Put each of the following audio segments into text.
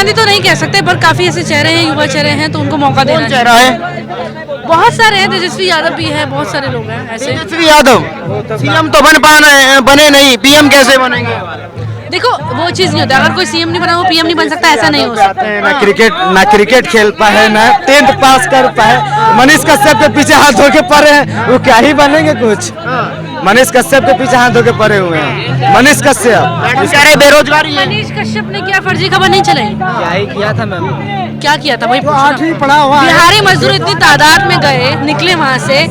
गांधी तो नहीं कह सकते, पर काफी ऐसे चेहरे हैं, युवा चेहरे हैं, तो उनको मौका देना चेहरा है बहुत सारे हैं। तेजस्वी यादव भी है, बहुत सारे लोग हैं ऐसे। तेजस्वी यादव सीएम तो बने नहीं, पीएम कैसे बनेंगे? देखो वो चीज नहीं होता, अगर कोई सीएम नहीं बना वो पीएम नहीं बन सकता, ऐसा नहीं हो सकता। ना क्रिकेट खेल पाए, ना 10th पास कर पाए, मनीष कश्यप के पीछे हाथ धो के पड़े हैं, वो क्या ही बनेंगे कुछ। मनीष कश्यप के पीछे हाथ धो के पड़े हुए हैं। मनीष कश्यप बेरोजगारी है। मनीष कश्यप ने क्या फर्जी खबर नहीं चलाई? क्या ही किया था मैम, क्या किया था वही पूछना। 8वीं पढ़ा हुआ है। बिहारी मजदूर इतनी तादाद में गए, निकले वहाँ से,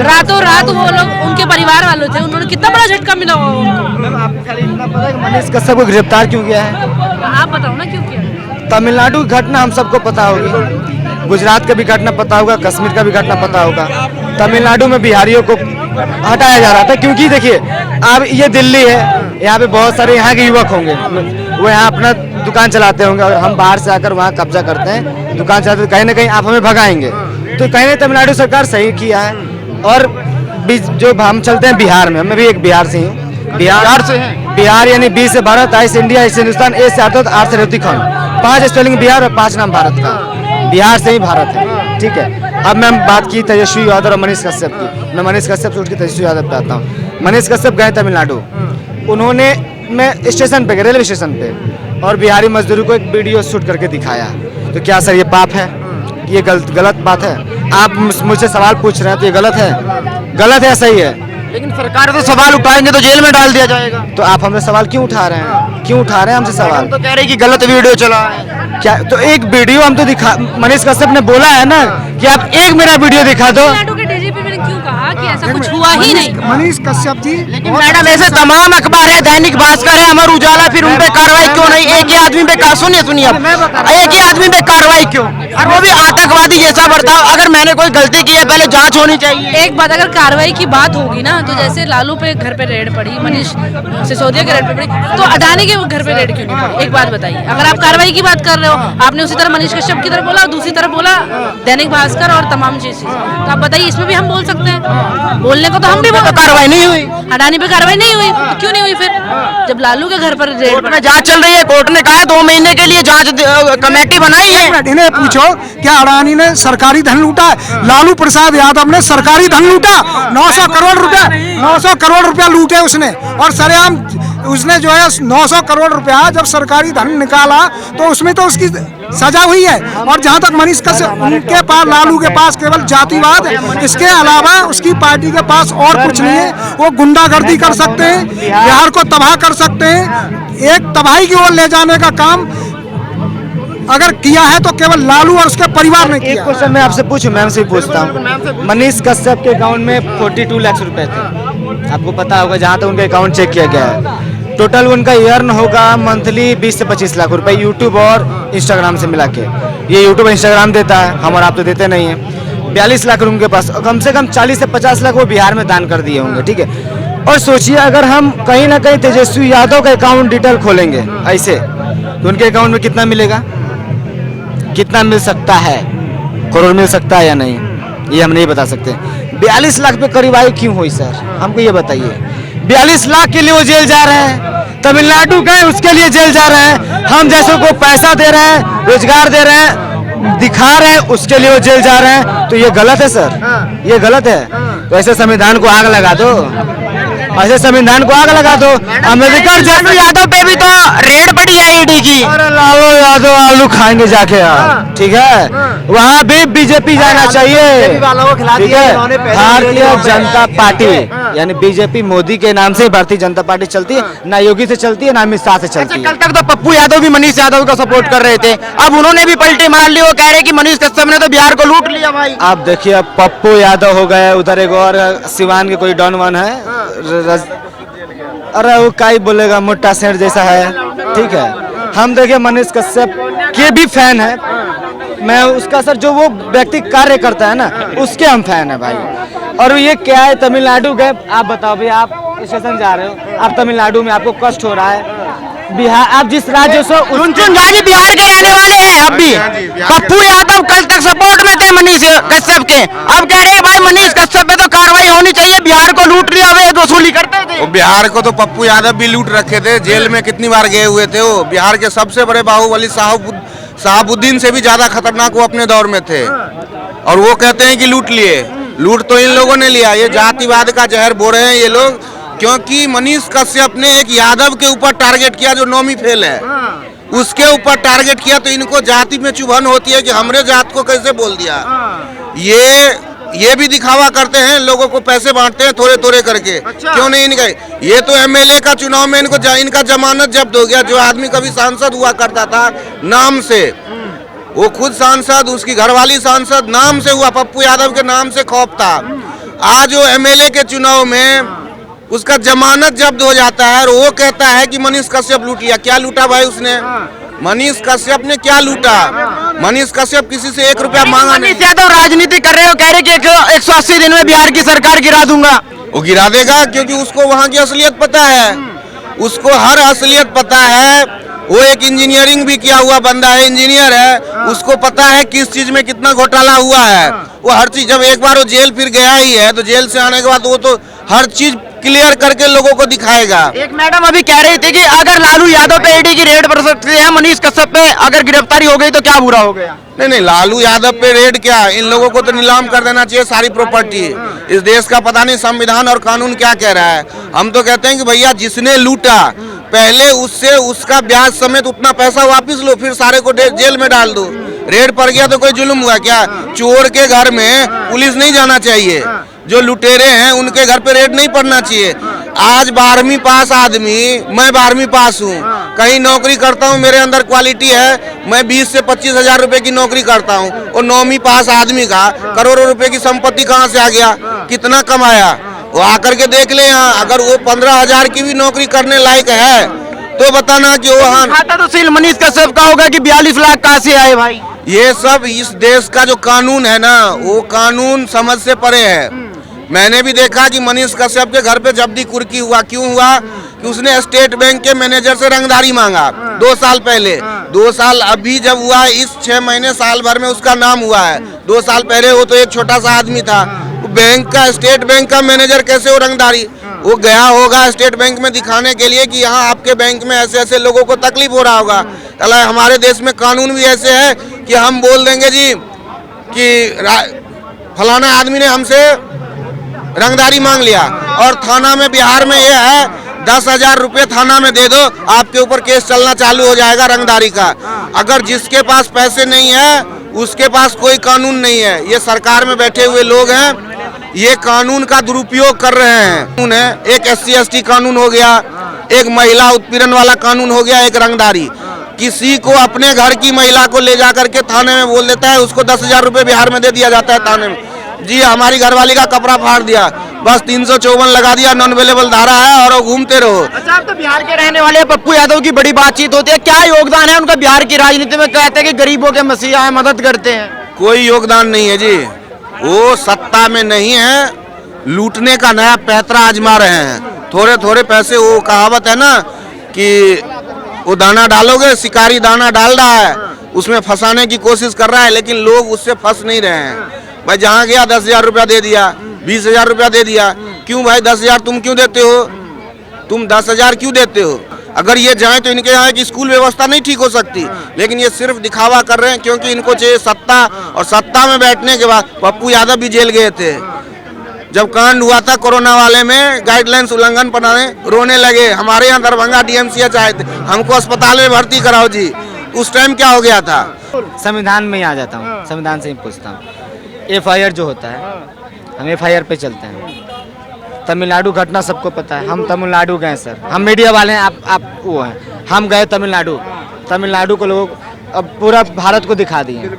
रातों रात वो लोग, उनके परिवार वालों थे, उन्होंने कितना बड़ा झटका मिला होगा उनको। आपको खाली इतना पता है कि मनीष कश्यप को गिरफ्तार क्यों किया है? आप बताओ ना क्यों किया। तमिलनाडु की घटना हम सबको पता होगी, गुजरात का भी घटना पता होगा, कश्मीर का भी घटना पता होगा। तमिलनाडु में बिहारियों को हटाया जा रहा था क्योंकि देखिए अब ये दिल्ली है, यहाँ पे बहुत सारे यहाँ के युवक होंगे, वो यहाँ अपना दुकान चलाते होंगे, और हम बाहर से आकर वहाँ कब्जा करते हैं, दुकान चलाते हैं, कहीं ना कहीं आप हमें भगाएंगे। तो कहीं ना तमिलनाडु सरकार सही किया है। और जो हम चलते हैं बिहार में, मैं भी एक बिहार से हूँ। बिहार से हैं? बिहार यानी बी से भारत, आई से इंडिया, से हिंदुस्तान, ए से आर्थ, आर से रेवती खान, 5 स्पेलिंग बिहार और 5 नाम भारत का। बिहार से ही भारत है, ठीक है। अब मैं बात की तेजस्वी यादव और मनीष कश्यप की, मैं मनीष कश्यप से उठ के तेजस्वी यादव पे आता हूँ। मनीष कश्यप गए तमिलनाडु, उन्होंने मैं स्टेशन पे गए, रेलवे स्टेशन पे, और बिहारी मजदूरों को एक वीडियो शूट करके दिखाया। तो क्या सर ये पाप है? ये गलत बात है? आप मुझसे सवाल पूछ रहे हैं तो ये गलत है? गलत है, सही है? लेकिन सरकार तो सवाल उठाएंगे तो जेल में डाल दिया जाएगा। तो आप हमसे सवाल क्यों उठा रहे हैं? क्यों उठा रहे हैं हमसे सवाल? तो कह रहे कि गलत वीडियो चला है। क्या तो एक वीडियो हम तो दिखा, मनीष कश्यप ने बोला है ना कि आप एक मेरा वीडियो दिखा दो। तमिलनाडु के डीजीपी ने क्यों कहा कि ऐसा कुछ हुआ ही नहीं? मनीष कश्यप जी, लेकिन मैडम ऐसे तमाम अखबार है, दैनिक भास्कर है, अमर उजाला, फिर उन पे कार्रवाई क्यों नहीं? एक ही आदमी पे सुनिए अब, एक ही आदमी पे कार्रवाई क्यों? और वो भी आतंकवादी जैसा बर्ताव। अगर मैंने कोई गलती की है पहले जांच होनी चाहिए। एक बात, अगर कार्रवाई की बात होगी ना, तो जैसे लालू पे घर पे रेड पड़ी, मनीष सिसोदिया के रेड पे पड़ी, तो अडानी के घर पे रेड क्यों नहीं पड़ी? एक बात बताइए। अगर आप कार्रवाई की बात कर रहे हो, आपने उसी तरह मनीष कश्यप की तरफ बोला, दूसरी तरफ बोला दैनिक भास्कर और तमाम चीजें, तो आप बताइए इसमें भी हम बोल सकते हैं? बोलने को तो हम भी कार्रवाई नहीं हुई, अडानी पे कार्रवाई नहीं हुई, तो क्यों नहीं हुई फिर जब लालू के घर पर रेड में जांच चल रही है? कोर्ट ने कहा 2 महीने के लिए जांच कमेटी बनाई है। इन्हें पूछो क्या अडानी ने सरकारी धन लूटा है? लालू प्रसाद यादव ने सरकारी धन लूटा, 900 करोड़ रुपया, 900 करोड़ रुपया लूटे उसने। और सरेआम उसने जो है 900 करोड़ रुपया जब सरकारी धन निकाला तो उसमें तो उसकी सजा हुई है। और जहां तक मनीष कश्यप, उनके पास, लालू के पास केवल जातिवाद, इसके अलावा उसकी पार्टी के पास और कुछ नहीं है। वो गुंडागर्दी कर सकते हैं, बिहार को तबाह कर सकते हैं, एक तबाही की ओर ले जाने का काम अगर किया है तो केवल लालू और उसके परिवार ने किया। एक क्वेश्चन मैं आपसे पूछूं, मैम से पूछता हूँ। मनीष कश्यप के अकाउंट में 42 लाख रुपए थे, आपको पता होगा, जहाँ तक उनका अकाउंट चेक किया गया है। टोटल उनका अर्न होगा मंथली 20 से 25 लाख रुपए, यूट्यूब और इंस्टाग्राम से मिला के। ये यूट्यूब इंस्टाग्राम देता है, हम और आप तो देते नहीं है। 42 लाख उनके पास, कम से कम 40 से 50 लाख वो बिहार में दान कर दिए होंगे, ठीक है। और सोचिए अगर हम कहीं ना कहीं तेजस्वी यादव का अकाउंट डिटेल खोलेंगे ऐसे, तो उनके अकाउंट में कितना मिलेगा? कितना मिल सकता है? करोड़ मिल सकता है या नहीं, ये हम नहीं बता सकते। 42 लाख पे कार्रवाई क्यों हुई सर, हमको ये बताइए। 42 लाख के लिए वो जेल जा रहे हैं, तमिलनाडु गए उसके लिए जेल जा रहे हैं, हम जैसों को पैसा दे रहे हैं, रोजगार दे रहे हैं, दिखा रहे हैं, उसके लिए वो जेल जा रहे हैं। तो ये गलत है सर, ये गलत है। तो ऐसे संविधान को आग लगा दो, ऐसे संविधान को आग लगा दो। अम्बेडकर लालू यादव पे भी तो रेड पड़ी है ईडी की। अरे लालू यादव आलू खाएंगे जाके यार, ठीक है। वहाँ भी बीजेपी जाना चाहिए, ठीक है। भारतीय जनता पार्टी यानी बीजेपी, मोदी के नाम से भारतीय जनता पार्टी चलती है, ना योगी से चलती है ना अमित शाह से चलती है। कल तक तो पप्पू यादव भी मनीष यादव का सपोर्ट कर रहे थे, अब उन्होंने भी पलटी मार ली। वो कह रहे कि मनीष कश्यप ने तो बिहार को लूट लिया भाई। आप देखिए, अब पप्पू यादव हो गए, उधर एक और सिवान के कोई डॉन वन है, अरे वो का ही बोलेगा, मोटा सेठ जैसा है, ठीक है। हम देखिए मनीष कश्यप के भी फैन है, मैं उसका सर जो वो व्यक्ति कार्य करता है ना, उसके हम फैन है भाई। और ये क्या है, तमिलनाडु गए, आप बताओ भाई, आप स्टेशन जा रहे हो, आप तमिलनाडु में आपको कष्ट हो रहा है, बिहार, आप जिस राज्य से रुनचुन झा जी बिहार के रहने वाले हैं। अब भी पप्पू यादव कल तक सपोर्ट में थे मनीष कश्यप के, अब कह रहे हैं भाई मनीष कश्यप पे तो कार्रवाई होनी चाहिए, बिहार को लूट लिया, अवैध वसूली करते थे। बिहार को तो पप्पू यादव भी लूट रखे थे, जेल में कितनी बार गए हुए थे वो। बिहार के सबसे बड़े बाहुबली शहाबुद्दीन से भी ज्यादा खतरनाक वो अपने दौर में थे, और वो कहते हैं कि लूट लिए। लूट तो इन लोगों ने लिया, ये जातिवाद का जहर बो रहे हैं ये लोग, क्योंकि मनीष कश्यप ने एक यादव के ऊपर टारगेट किया जो 9वीं फेल है, उसके ऊपर टारगेट किया, तो इनको जाति में चुभन होती है कि हमरे जात को कैसे बोल दिया। ये भी दिखावा करते हैं, लोगों को पैसे बांटते हैं थोड़े थोड़े करके। क्यों नहीं इनका, ये तो एमएलए का चुनाव में इनका जमानत जब्त हो गया। जो आदमी कभी सांसद हुआ करता था नाम से, वो खुद सांसद, उसकी घरवाली सांसद, नाम से हुआ, पप्पू यादव के नाम से खौफ था। आज वो एमएलए के चुनाव में उसका जमानत जब्त हो जाता है और वो कहता है कि मनीष कश्यप लूट लिया। क्या लूटा भाई उसने? मनीष कश्यप ने क्या लूटा? मनीष कश्यप किसी से 1 रुपया मांगा नहीं। मनीष यादव राजनीति कर रहे हो, कह रहे कि 180 दिन में बिहार की सरकार गिरा दूंगा। वो गिरा देगा, क्योंकि उसको वहाँ की असलियत पता है, उसको हर असलियत पता है। वो एक इंजीनियरिंग भी किया हुआ बंदा है, इंजीनियर है, उसको पता है किस चीज में कितना घोटाला हुआ है। वो हर चीज, जब एक बार वो जेल फिर गया ही है, तो जेल से आने के बाद वो तो हर चीज क्लियर करके लोगों को दिखाएगा। एक मैडम अभी कह रही थी कि अगर लालू यादव पे ईडी की रेड पड़ सकती है, मनीष कश्यप पे अगर गिरफ्तारी हो गई तो क्या बुरा हो गया? नहीं, लालू यादव पे रेड क्या, इन लोगों को तो नीलाम कर देना चाहिए सारी प्रॉपर्टी। इस देश का पता नहीं संविधान और कानून क्या कह रहा है। हम तो कहते हैं कि भैया जिसने लूटा पहले उससे उसका ब्याज समेत उतना पैसा वापस लो, फिर सारे को जेल में डाल दो। रेड पड़ गया तो कोई जुल्म हुआ क्या? चोर के घर में पुलिस नहीं जाना चाहिए, जो लुटेरे हैं उनके घर पे रेड नहीं पड़ना चाहिए। आज 12वीं पास आदमी, मैं 12वीं पास हूँ, कहीं नौकरी करता हूँ, मेरे अंदर क्वालिटी है, मैं 20 से 25 हजार रुपए की नौकरी करता हूँ, और 9वीं पास आदमी का करोड़ों रुपए की संपत्ति कहाँ से आ गया, कितना कमाया? वो आकर के देख ले यहाँ। अगर वो 15,000 की भी नौकरी करने लायक है तो बताना कि वो खाता तो सील मनीष कश्यप का होगा कि 42 लाख कहाँ से आए भाई? ये सब इस देश का जो कानून है ना, वो कानून समझ से परे है। मैंने भी देखा कि मनीष कश्यप के घर पे जब्ती कुर्की हुआ। क्यों हुआ? कि उसने स्टेट बैंक के मैनेजर से रंगदारी मांगा 2 साल पहले। 2 साल अभी जब हुआ, इस 6 महीने साल भर में उसका नाम हुआ है। 2 साल पहले वो तो एक छोटा सा आदमी था। बैंक का, स्टेट बैंक का मैनेजर कैसे हो रंगदारी? वो गया होगा स्टेट बैंक में दिखाने के लिए कि यहाँ आपके बैंक में ऐसे ऐसे लोगों को तकलीफ हो रहा होगा। अल्लाह, हमारे देश में कानून भी ऐसे है कि हम बोल देंगे जी कि फलाना आदमी ने हमसे रंगदारी मांग लिया, और थाना में बिहार में ये है 10,000 रुपये थाना में दे दो, आपके ऊपर केस चलना चालू हो जाएगा रंगदारी का। अगर जिसके पास पैसे नहीं है उसके पास कोई कानून नहीं है। ये सरकार में बैठे हुए लोग हैं, ये कानून का दुरुपयोग कर रहे हैं। एक SC/ST कानून हो गया, एक महिला उत्पीड़न वाला कानून हो गया, एक रंगदारी। किसी को अपने घर की महिला को ले जाकर के थाने में बोल देता है, उसको 10,000 रुपये बिहार में दे दिया जाता है थाने में। जी हमारी घरवाली का कपड़ा फाड़ दिया, बस 354 लगा दिया, नॉन अवेलेबल धारा है, और वो घूमते रहो। अच्छा, आप तो बिहार के रहने वाले पप्पू यादव की बड़ी बातचीत होती है, क्या योगदान है उनका बिहार की राजनीति में? कहते हैं कि गरीबों के मसीहा है, मदद करते हैं। कोई योगदान नहीं है जी, वो सत्ता में नहीं है, लूटने का नया पैतरा आजमा रहे हैं। थोड़े थोड़े पैसे, वो कहावत है ना कि वो दाना डालोगे, शिकारी दाना डाल रहा है, उसमें फंसाने की कोशिश कर रहा है, लेकिन लोग उससे फंस नहीं रहे हैं। भाई जहाँ गया 10,000 रुपया दे दिया, 20,000 रुपया दे दिया। क्यों भाई 10,000 तुम क्यों देते हो? तुम 10,000 क्यों देते हो? अगर ये जाए तो इनके यहाँ की स्कूल व्यवस्था नहीं ठीक हो सकती, लेकिन ये सिर्फ दिखावा कर रहे हैं, क्योंकि इनको चाहिए सत्ता, और सत्ता में बैठने के बाद पप्पू यादव भी जेल गए थे। जब कांड हुआ था कोरोना वाले में, गाइडलाइंस उल्लंघन बनाने, रोने लगे। हमारे यहाँ दरभंगा DMCH आए थे, हमको अस्पताल में भर्ती कराओ जी। उस टाइम क्या हो गया था? संविधान में ही आ जाता हूँ, संविधान से ही पूछता हूँ। FIR जो होता है, हम FIR पे चलते हैं। तमिलनाडु घटना सबको पता है, हम तमिलनाडु गए सर, हम मीडिया वाले हैं, आप वो हैं, हम गए तमिलनाडु को लोग अब पूरा भारत को दिखा दिए।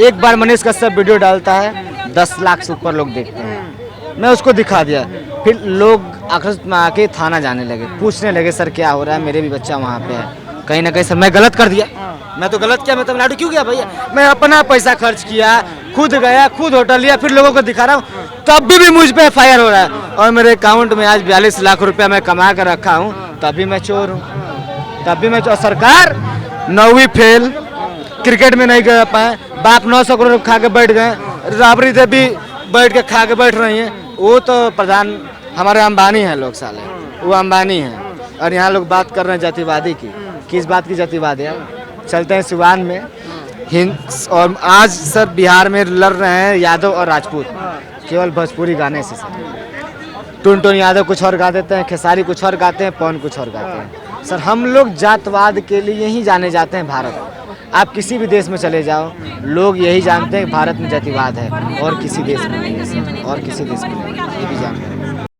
एक बार मनीष कश्यप वीडियो डालता है, 10 लाख से ऊपर लोग देखते हैं। मैं उसको दिखा दिया, फिर लोग आक्रोशित में आके थाना जाने लगे, पूछने लगे सर क्या हो रहा है, मेरे भी बच्चा वहाँ पे है। कहीं ना कहीं सर मैं गलत कर दिया, मैं तो गलत किया, मैं तमिलनाडु क्यों गया भैया? मैं अपना पैसा खर्च किया, खुद गया, खुद होटल लिया, फिर लोगों को दिखा रहा हूँ, तब भी मुझ पे FIR हो रहा है। और मेरे अकाउंट में आज 42 लाख रुपया मैं कमा कर रखा हूँ, तभी मैं चोर हूँ, तभी मैं चोर। सरकार 9वीं फेल, क्रिकेट में नहीं कर पाए, बाप 900 करोड़ खा के बैठ गए, राबड़ी से भी बैठ के खा के बैठ रही हैं। वो तो प्रधान हमारे अंबानी हैं लोग, साले वो अंबानी हैं। और यहाँ लोग बात कर रहे हैं जातिवादी की, किस बात की जातिवाद है? चलते हैं सिवान में, और आज सर बिहार में लड़ रहे हैं यादव और राजपूत, केवल भोजपुरी गाने से सर। टुनटुन यादव कुछ और गा देते हैं, खेसारी कुछ और गाते हैं, पवन कुछ और गाते हैं। सर हम लोग जातवाद के लिए ही जाने जाते हैं भारत। आप किसी भी देश में चले जाओ, लोग यही जानते हैं कि भारत में जातिवाद है, और किसी देश में नहीं है, और किसी देश में नहीं है।